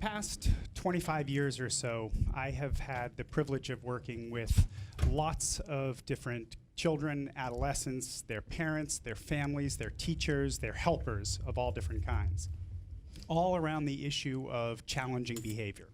Past 25 years or so, I have had the privilege of working with lots of different children, adolescents, their parents, their families, their teachers, their helpers of all different kinds, all around the issue of challenging behavior,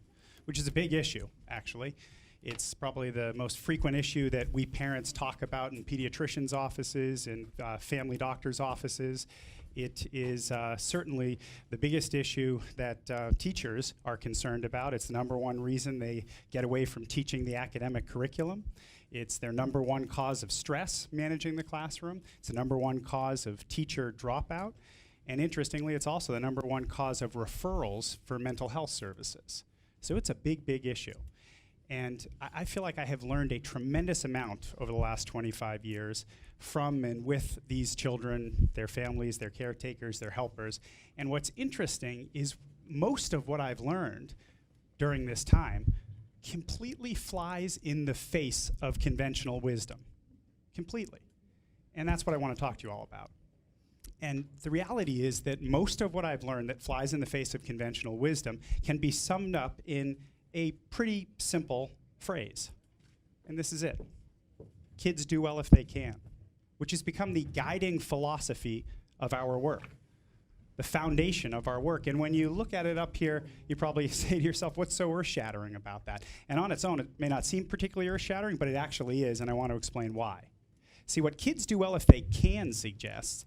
which is a big issue, actually. It's probably the most frequent issue that we parents talk about in pediatricians' offices and family doctors' offices. It is certainly the biggest issue that teachers are concerned about. It's the number one reason they get away from teaching the academic curriculum. It's their number one cause of stress managing the classroom. It's the number one cause of teacher dropout. And interestingly, it's also the number one cause of referrals for mental health services. So it's a big, big issue. And I feel like I have learned a tremendous amount over the last 25 years from and with these children, their families, their caretakers, their helpers. And what's interesting is most of what I've learned during this time completely flies in the face of conventional wisdom. Completely. And that's what I want to talk to you all about. And the reality is that most of what I've learned that flies in the face of conventional wisdom can be summed up in a pretty simple phrase. And this is it. Kids do well if they can, which has become the guiding philosophy of our work, the foundation of our work. And when you look at it up here, you probably say to yourself, what's so earth-shattering about that? And on its own, it may not seem particularly earth-shattering, but it actually is, and I want to explain why. See, what kids do well if they can suggests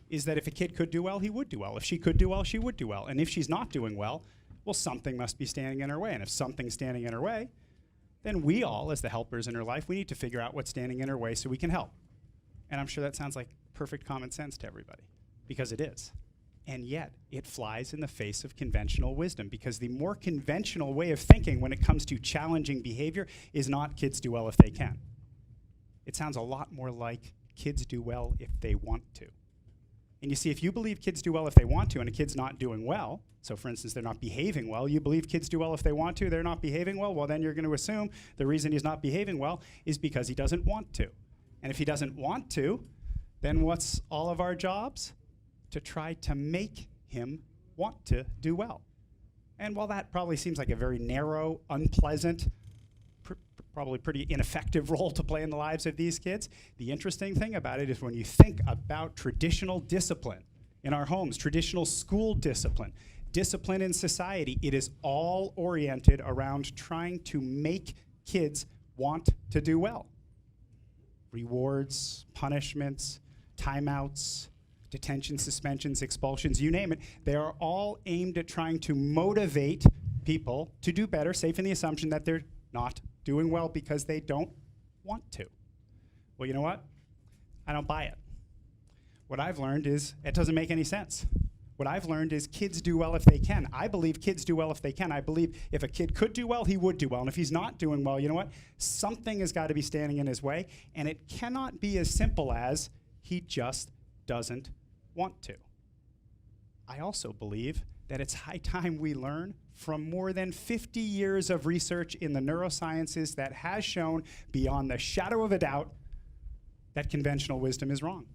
is that if a kid could do well, he would do well. If she could do well, she would do well. And if she's not doing well, something must be standing in her way. And if something's standing in her way, then we all, as the helpers in her life, we need to figure out what's standing in her way so we can help. And I'm sure that sounds like perfect common sense to everybody, because it is. And yet, it flies in the face of conventional wisdom, because the more conventional way of thinking when it comes to challenging behavior is not kids do well if they can. It sounds a lot more like kids do well if they want to. And you see, if you believe kids do well if they want to and a kid's not doing well, so for instance, they're not behaving well, you believe kids do well if they want to, they're not behaving well then you're going to assume the reason he's not behaving well is because he doesn't want to. And if he doesn't want to, then what's all of our jobs? To try to make him want to do well. And while that probably seems like a very narrow, unpleasant, probably pretty ineffective role to play in the lives of these kids, the interesting thing about it is when you think about traditional discipline in our homes, traditional school discipline, discipline in society, it is all oriented around trying to make kids want to do well. Rewards, punishments, timeouts, detention, suspensions, expulsions, you name it, they are all aimed at trying to motivate people to do better, safe in the assumption that they're not doing well because they don't want to. Well, you know what? I don't buy it. What I've learned is it doesn't make any sense. What I've learned is kids do well if they can. I believe kids do well if they can. I believe if a kid could do well, he would do well. And if he's not doing well, you know what? Something has got to be standing in his way, and it cannot be as simple as he just doesn't want to. I also believe that it's high time we learn from more than 50 years of research in the neurosciences that has shown beyond the shadow of a doubt that conventional wisdom is wrong.